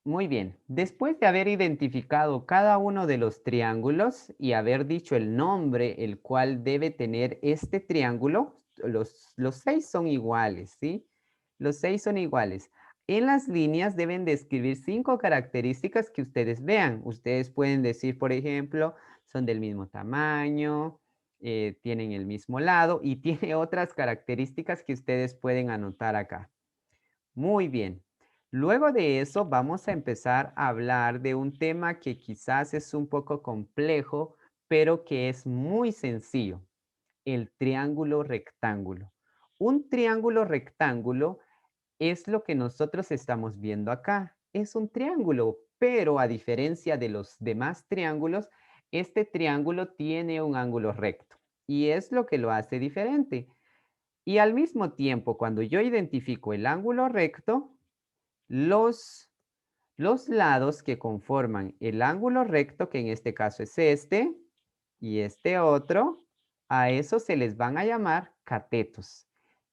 Muy bien. Después de haber identificado cada uno de los triángulos y haber dicho el nombre el cual debe tener este triángulo, los 6 son iguales, ¿sí? Los 6 son iguales. En las líneas deben describir 5 características que ustedes vean. Ustedes pueden decir, por ejemplo, son del mismo tamaño, tienen el mismo lado y tiene otras características que ustedes pueden anotar acá. Muy bien. Luego de eso vamos a empezar a hablar de un tema que quizás es un poco complejo, pero que es muy sencillo, el triángulo rectángulo. Un triángulo rectángulo es lo que nosotros estamos viendo acá. Es un triángulo, pero a diferencia de los demás triángulos, este triángulo tiene un ángulo recto y es lo que lo hace diferente. Y al mismo tiempo, cuando yo identifico el ángulo recto, los, los lados que conforman el ángulo recto, que en este caso es este, y este otro, a eso se les van a llamar catetos.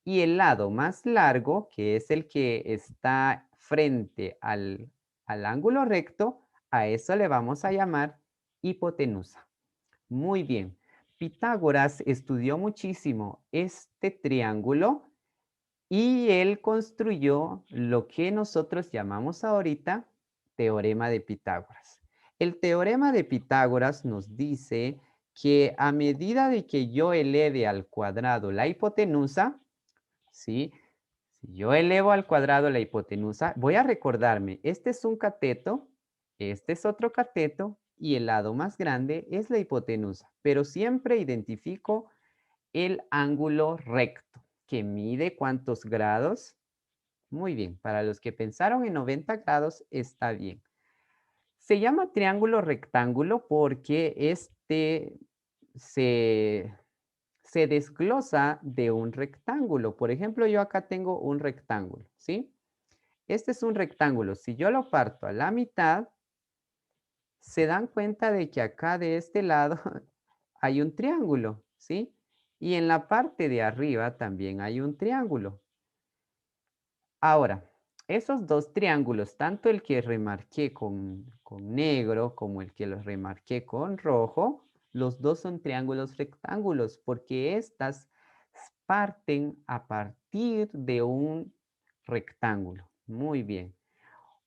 Y el lado más largo, que es el que está frente al ángulo recto, a eso le vamos a llamar hipotenusa. Muy bien. Pitágoras estudió muchísimo este triángulo y él construyó lo que nosotros llamamos ahorita teorema de Pitágoras. El teorema de Pitágoras nos dice que a medida de que yo eleve al cuadrado la hipotenusa, ¿sí? Si yo elevo al cuadrado la hipotenusa, voy a recordarme, este es un cateto, este es otro cateto y el lado más grande es la hipotenusa, pero siempre identifico el ángulo recto, que mide ¿cuántos grados? Muy bien, para los que pensaron en 90 grados está bien. Se llama triángulo rectángulo porque se, se desglosa de un rectángulo. Por ejemplo, yo acá tengo un rectángulo, ¿sí? Este es un rectángulo. Si yo lo parto a la mitad, se dan cuenta de que acá de este lado hay un triángulo, ¿sí? Y en la parte de arriba también hay un triángulo. Ahora, esos dos triángulos, tanto el que remarqué con negro como el que los remarqué con rojo, los dos son triángulos rectángulos porque estas parten a partir de un rectángulo. Muy bien.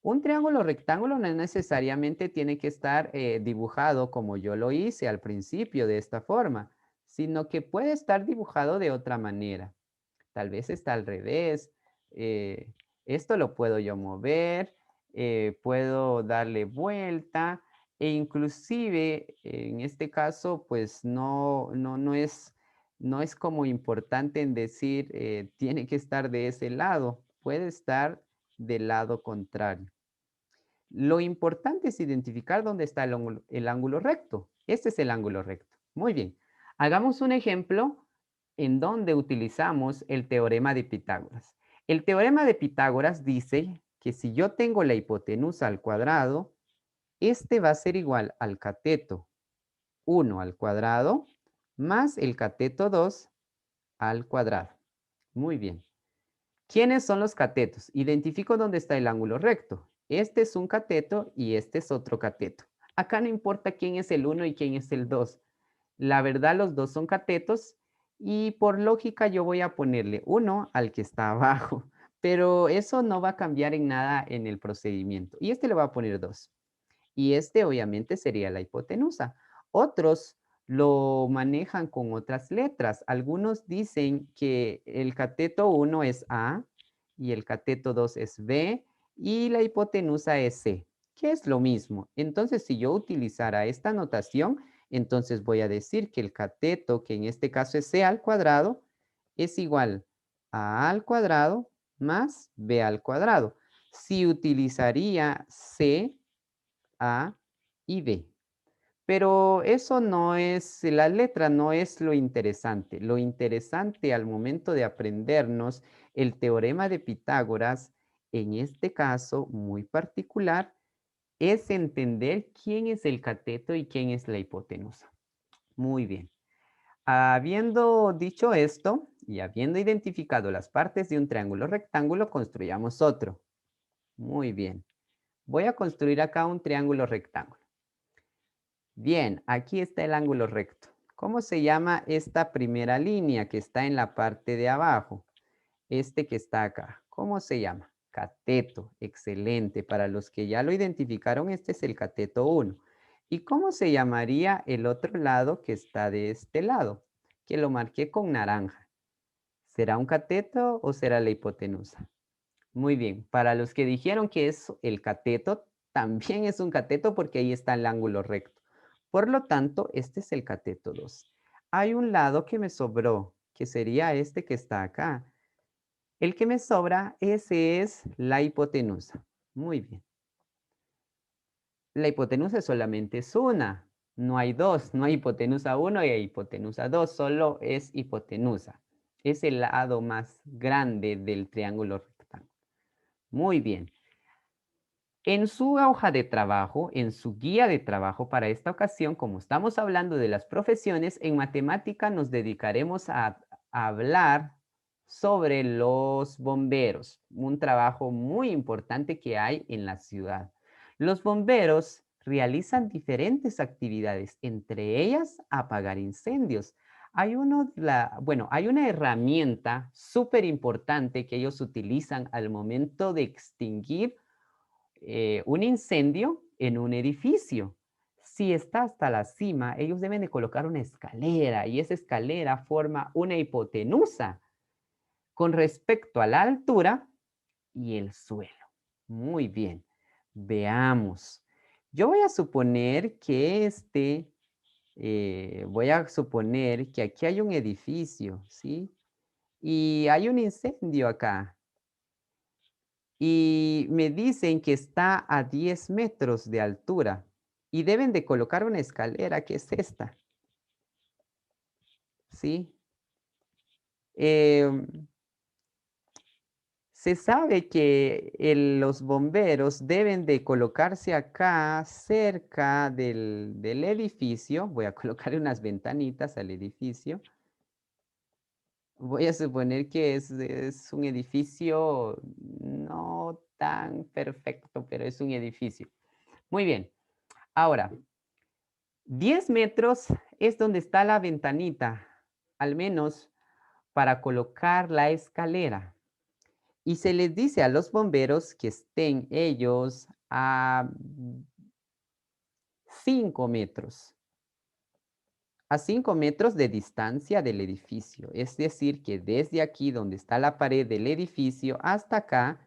Un triángulo rectángulo no necesariamente tiene que estar dibujado como yo lo hice al principio de esta forma, sino que puede estar dibujado de otra manera. Tal vez está al revés. eh, Esto lo puedo yo mover, puedo darle vuelta e inclusive en este caso pues no es como importante en decir tiene que estar de ese lado, puede estar del lado contrario. Lo importante es identificar dónde está el ángulo recto. Este es el ángulo recto. Muy bien. Hagamos un ejemplo en donde utilizamos el teorema de Pitágoras. El teorema de Pitágoras dice que si yo tengo la hipotenusa al cuadrado, este va a ser igual al cateto 1 al cuadrado más el cateto 2 al cuadrado. Muy bien. ¿Quiénes son los catetos? Identifico dónde está el ángulo recto. Este es un cateto y este es otro cateto. Acá no importa quién es el uno y quién es el 2. La verdad, los dos son catetos y por lógica yo voy a ponerle uno al que está abajo, pero eso no va a cambiar en nada en el procedimiento. Y este le va a poner 2 y este obviamente sería la hipotenusa. Otros lo manejan con otras letras. Algunos dicen que el cateto 1 es A y el cateto 2 es B y la hipotenusa es C, que es lo mismo. Entonces, si yo utilizara esta notación, entonces voy a decir que el cateto, que en este caso es C al cuadrado, es igual a al cuadrado más B al cuadrado. Si utilizaría C, a y B. Pero eso no es, la letra no es lo interesante. Lo interesante al momento de aprendernos el teorema de Pitágoras, en este caso muy particular, es entender quién es el cateto y quién es la hipotenusa. Muy bien. Habiendo dicho esto y habiendo identificado las partes de un triángulo rectángulo, construyamos otro. Muy bien. Voy a construir acá un triángulo rectángulo. Bien, aquí está el ángulo recto. ¿Cómo se llama esta primera línea que está en la parte de abajo? Este que está acá. ¿Cómo se llama? Cateto. Excelente. Para los que ya lo identificaron, este es el cateto 1. ¿Y cómo se llamaría el otro lado que está de este lado? Que lo marqué con naranja. ¿Será un cateto o será la hipotenusa? Muy bien. Para los que dijeron que es el cateto, también es un cateto porque ahí está el ángulo recto. Por lo tanto, este es el cateto 2. Hay un lado que me sobró, que sería este que está acá. El que me sobra, ese es la hipotenusa. Muy bien. La hipotenusa solamente es una. No hay dos. No hay hipotenusa 1 y hay hipotenusa 2. Solo es hipotenusa. Es el lado más grande del triángulo rectángulo. Muy bien. En su hoja de trabajo, en su guía de trabajo para esta ocasión, como estamos hablando de las profesiones, en matemática nos dedicaremos a hablar sobre los bomberos, un trabajo muy importante que hay en la ciudad. Los bomberos realizan diferentes actividades, entre ellas apagar incendios. Hay una herramienta súper importante que ellos utilizan al momento de extinguir un incendio en un edificio. Si está hasta la cima, ellos deben de colocar una escalera y esa escalera forma una hipotenusa con respecto a la altura y el suelo. Muy bien, veamos. Yo voy a suponer que voy a suponer que aquí hay un edificio, ¿sí? Y hay un incendio acá. Y me dicen que está a 10 metros de altura y deben de colocar una escalera que es esta, ¿sí? Em, Se sabe que los bomberos deben de colocarse acá cerca del edificio. Voy a colocar unas ventanitas al edificio. Voy a suponer que es un edificio no tan perfecto, pero es un edificio. Muy bien. Ahora, 10 metros es donde está la ventanita, al menos para colocar la escalera. Y se les dice a los bomberos que estén ellos a 5 metros, a 5 metros de distancia del edificio. Es decir, que desde aquí donde está la pared del edificio hasta acá,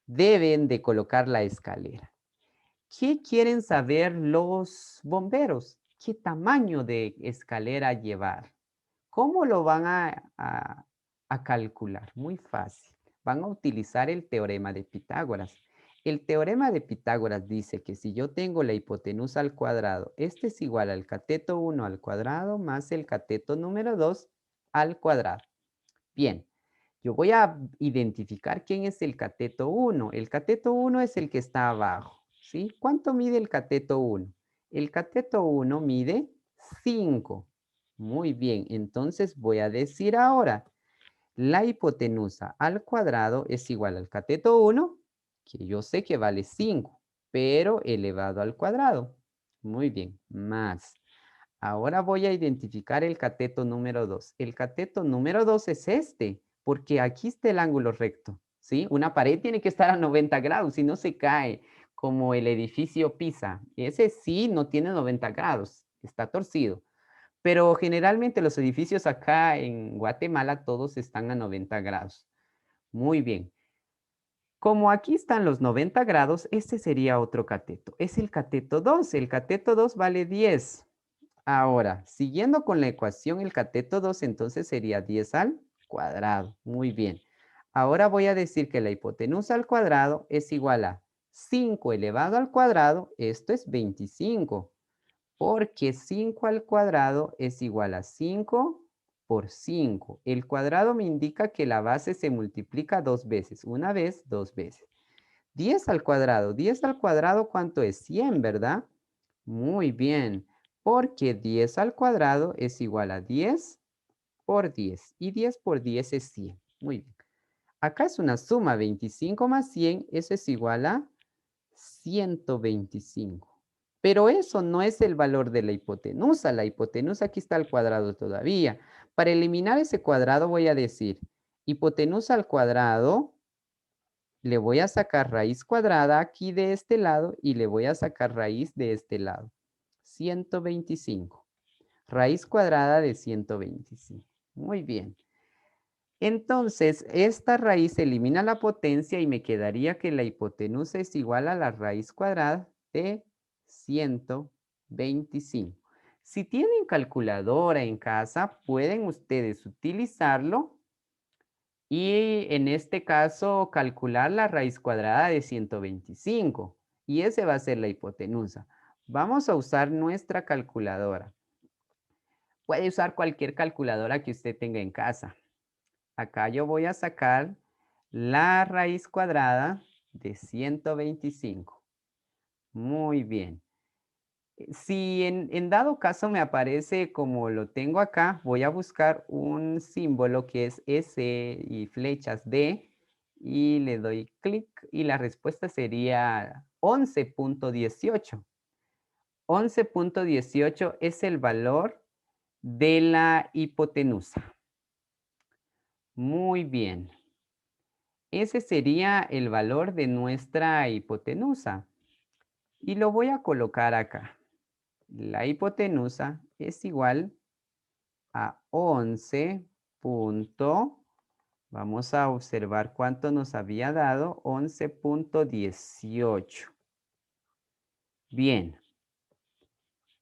deben de colocar la escalera. ¿Qué quieren saber los bomberos? ¿Qué tamaño de escalera llevar? ¿Cómo lo van a calcular? Muy fácil. Van a utilizar el teorema de Pitágoras. El teorema de Pitágoras dice que si yo tengo la hipotenusa al cuadrado, este es igual al cateto 1 al cuadrado más el cateto número 2 al cuadrado. Bien, yo voy a identificar quién es el cateto 1. El cateto 1 es el que está abajo, ¿sí? ¿Cuánto mide el cateto 1? El cateto 1 mide 5. Muy bien, entonces voy a decir ahora, la hipotenusa al cuadrado es igual al cateto 1, que yo sé que vale 5, pero elevado al cuadrado. Muy bien, más. Ahora voy a identificar el cateto número 2. El cateto número 2 es este, porque aquí está el ángulo recto, ¿sí? Una pared tiene que estar a 90 grados, si no se cae, como el edificio Pisa. Ese sí no tiene 90 grados, está torcido. Pero generalmente los edificios acá en Guatemala todos están a 90 grados. Muy bien. Como aquí están los 90 grados, este sería otro cateto. Es el cateto 2. El cateto 2 vale 10. Ahora, siguiendo con la ecuación, el cateto 2 entonces sería 10 al cuadrado. Muy bien. Ahora voy a decir que la hipotenusa al cuadrado es igual a 5 elevado al cuadrado. Esto es 25, porque 5 al cuadrado es igual a 5 por 5. El cuadrado me indica que la base se multiplica dos veces. Una vez, dos veces. 10 al cuadrado. 10 al cuadrado, ¿cuánto es? 100, ¿verdad? Muy bien, porque 10 al cuadrado es igual a 10 por 10 y 10 por 10 es 100. Muy bien. Acá es una suma, 25 más 100, eso es igual a 125. Pero eso no es el valor de la hipotenusa. La hipotenusa aquí está al cuadrado todavía. Para eliminar ese cuadrado voy a decir hipotenusa al cuadrado, le voy a sacar raíz cuadrada aquí de este lado y le voy a sacar raíz de este lado. 125. Raíz cuadrada de 125. Muy bien. Entonces, esta raíz elimina la potencia y me quedaría que la hipotenusa es igual a la raíz cuadrada de 125. Si tienen calculadora en casa, pueden ustedes utilizarlo y en este caso calcular la raíz cuadrada de 125. Y ese va a ser la hipotenusa. Vamos a usar nuestra calculadora. Puede usar cualquier calculadora que usted tenga en casa. Acá yo voy a sacar la raíz cuadrada de 125. Muy bien. Si en dado caso me aparece como lo tengo acá, voy a buscar un símbolo que es S y flechas D y le doy clic y la respuesta sería 11.18. 11.18 es el valor de la hipotenusa. Muy bien. Ese sería el valor de nuestra hipotenusa. Y lo voy a colocar acá. La hipotenusa es igual a 11 punto, vamos a observar cuánto nos había dado, 11.18. Bien.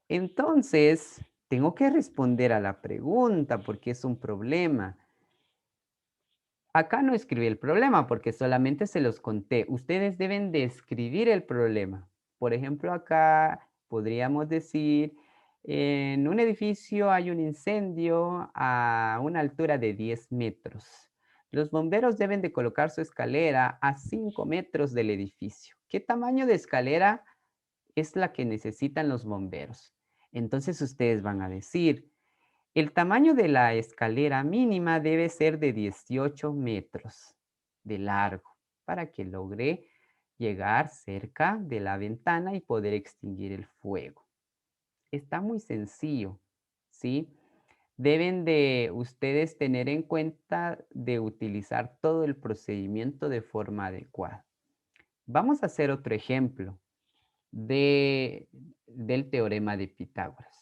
Entonces, tengo que responder a la pregunta porque es un problema. Acá no escribí el problema porque solamente se los conté. Ustedes deben de escribir el problema. Por ejemplo, acá podríamos decir, en un edificio hay un incendio a una altura de 10 metros. Los bomberos deben de colocar su escalera a 5 metros del edificio. ¿Qué tamaño de escalera es la que necesitan los bomberos? Entonces ustedes van a decir, el tamaño de la escalera mínima debe ser de 18 metros de largo para que logre llegar cerca de la ventana y poder extinguir el fuego. Está muy sencillo, ¿sí? Deben de ustedes tener en cuenta de utilizar todo el procedimiento de forma adecuada. Vamos a hacer otro ejemplo del teorema de Pitágoras.